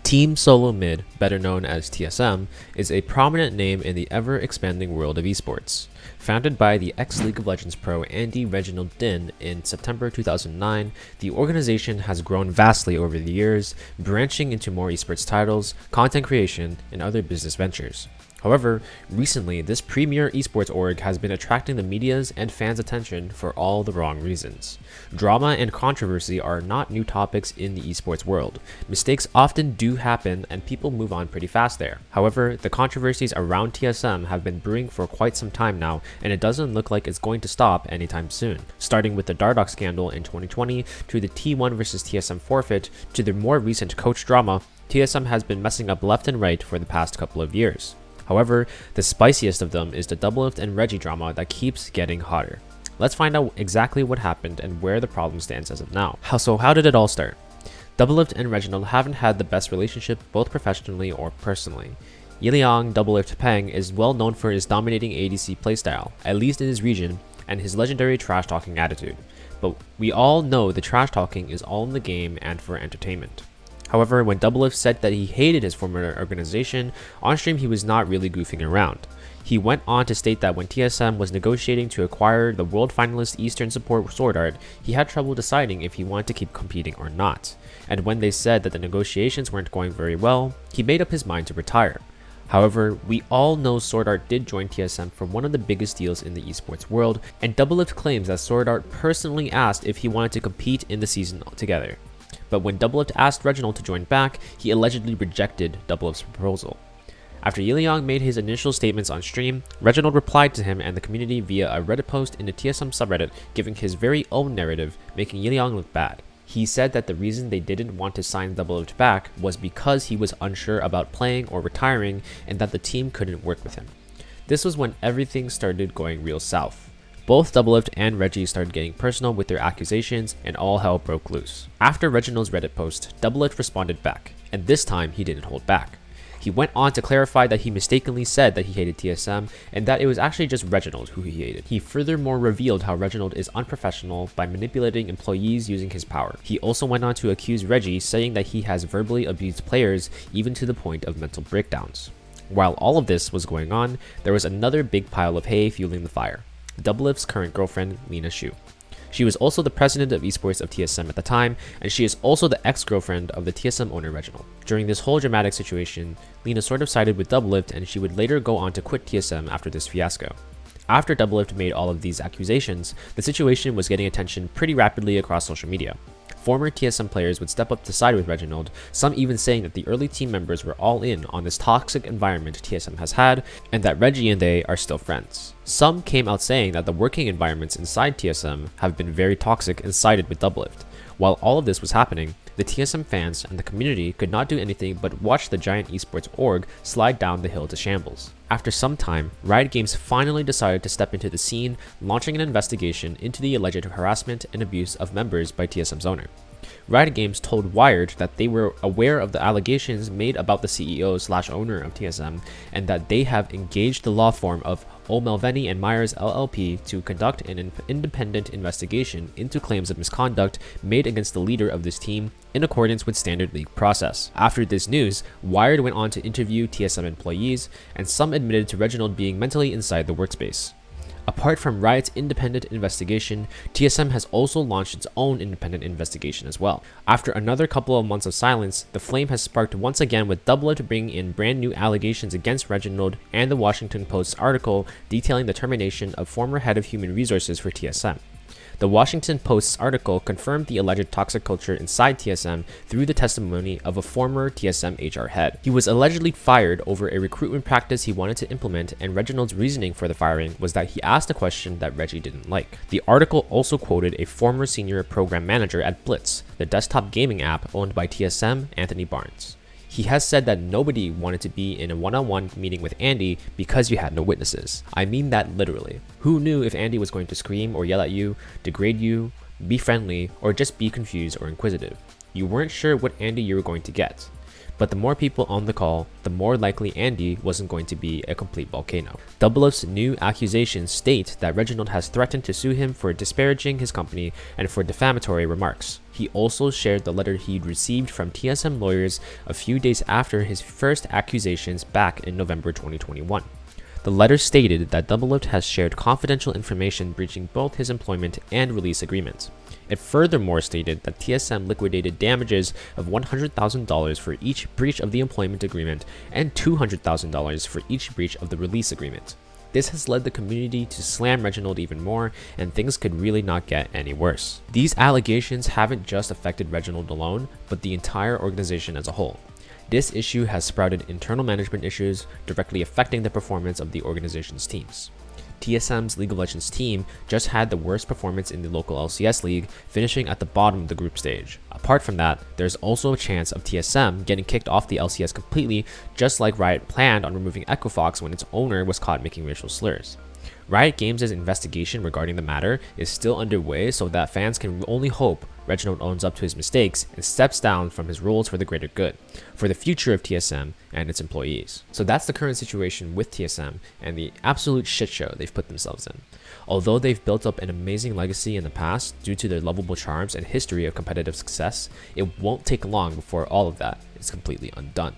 Team Solo Mid, better known as TSM, is a prominent name in the ever-expanding world of esports. Founded by the ex-League of Legends pro Andy Reginald Din in September 2009, the organization has grown vastly over the years, branching into more esports titles, content creation, and other business ventures. However, recently, this premier esports org has been attracting the media's and fans' attention for all the wrong reasons. Drama and controversy are not new topics in the esports world. Mistakes often do happen and people move on pretty fast there. However, the controversies around TSM have been brewing for quite some time now, and it doesn't look like it's going to stop anytime soon. Starting with the Dardoch scandal in 2020, to the T1 vs TSM forfeit, to the more recent coach drama, TSM has been messing up left and right for the past couple of years. However, the spiciest of them is the Doublelift and Reggie drama that keeps getting hotter. Let's find out exactly what happened and where the problem stands as of now. So how did it all start? Doublelift and Reginald haven't had the best relationship both professionally or personally. Yiliang Doublelift Peng is well known for his dominating ADC playstyle, at least in his region, and his legendary trash-talking attitude. But we all know the trash-talking is all in the game and for entertainment. However, when Doublelift said that he hated his former organization, on stream he was not really goofing around. He went on to state that when TSM was negotiating to acquire the world finalist Eastern support Sword Art, he had trouble deciding if he wanted to keep competing or not. And when they said that the negotiations weren't going very well, he made up his mind to retire. However, we all know Sword Art did join TSM for one of the biggest deals in the esports world, and Doublelift claims that Sword Art personally asked if he wanted to compete in the season together. But when Doublelift asked Reginald to join back, he allegedly rejected Doublelift's proposal. After Yiliang made his initial statements on stream, Reginald replied to him and the community via a Reddit post in the TSM subreddit, giving his very own narrative, making Yiliang look bad. He said that the reason they didn't want to sign Doublelift back was because he was unsure about playing or retiring and that the team couldn't work with him. This was when everything started going real south. Both Doublelift and Reggie started getting personal with their accusations, and all hell broke loose. After Reginald's Reddit post, Doublelift responded back, and this time he didn't hold back. He went on to clarify that he mistakenly said that he hated TSM, and that it was actually just Reginald who he hated. He furthermore revealed how Reginald is unprofessional by manipulating employees using his power. He also went on to accuse Reggie, saying that he has verbally abused players, even to the point of mental breakdowns. While all of this was going on, there was another big pile of hay fueling the fire. Doublelift's current girlfriend, Lena Xu. She was also the president of esports of TSM at the time, and she is also the ex-girlfriend of the TSM owner Reginald. During this whole dramatic situation, Lena sort of sided with Doublelift, and she would later go on to quit TSM after this fiasco. After Doublelift made all of these accusations, the situation was getting attention pretty rapidly across social media. Former TSM players would step up to side with Reginald, some even saying that the early team members were all in on this toxic environment TSM has had, and that Reggie and they are still friends. Some came out saying that the working environments inside TSM have been very toxic and sided with Doublelift. While all of this was happening, the TSM fans and the community could not do anything but watch the giant esports org slide down the hill to shambles. After some time, Riot Games finally decided to step into the scene, launching an investigation into the alleged harassment and abuse of members by TSM's owner. Riot Games told Wired that they were aware of the allegations made about the CEO/owner of TSM, and that they have engaged the law firm of O'Melveny and Myers LLP to conduct an independent investigation into claims of misconduct made against the leader of this team in accordance with standard league process. After this news, Wired went on to interview TSM employees, and some admitted to Reginald being mentally inside the workspace. Apart from Riot's independent investigation, TSM has also launched its own independent investigation as well. After another couple of months of silence, the flame has sparked once again with Doublelift bringing in brand new allegations against Reginald and the Washington Post's article detailing the termination of former head of human resources for TSM. The Washington Post's article confirmed the alleged toxic culture inside TSM through the testimony of a former TSM HR head. He was allegedly fired over a recruitment practice he wanted to implement, and Reginald's reasoning for the firing was that he asked a question that Reggie didn't like. The article also quoted a former senior program manager at Blitz, the desktop gaming app owned by TSM, Anthony Barnes. He has said that nobody wanted to be in a one-on-one meeting with Andy because you had no witnesses. I mean that literally. Who knew if Andy was going to scream or yell at you, degrade you, be friendly, or just be confused or inquisitive? You weren't sure what Andy you were going to get. But the more people on the call, the more likely Andy wasn't going to be a complete volcano. Doublelift's new accusations state that Reginald has threatened to sue him for disparaging his company and for defamatory remarks. He also shared the letter he'd received from TSM lawyers a few days after his first accusations back in November 2021. The letter stated that Doublelift has shared confidential information breaching both his employment and release agreement. It furthermore stated that TSM liquidated damages of $100,000 for each breach of the employment agreement and $200,000 for each breach of the release agreement. This has led the community to slam Reginald even more, and things could really not get any worse. These allegations haven't just affected Reginald alone, but the entire organization as a whole. This issue has sprouted internal management issues, directly affecting the performance of the organization's teams. TSM's League of Legends team just had the worst performance in the local LCS league, finishing at the bottom of the group stage. Apart from that, there's also a chance of TSM getting kicked off the LCS completely, just like Riot planned on removing EchoFox when its owner was caught making racial slurs. Riot Games' investigation regarding the matter is still underway, so that fans can only hope Reginald owns up to his mistakes and steps down from his roles for the greater good, for the future of TSM and its employees. So that's the current situation with TSM and the absolute shit show they've put themselves in. Although they've built up an amazing legacy in the past due to their lovable charms and history of competitive success, it won't take long before all of that is completely undone.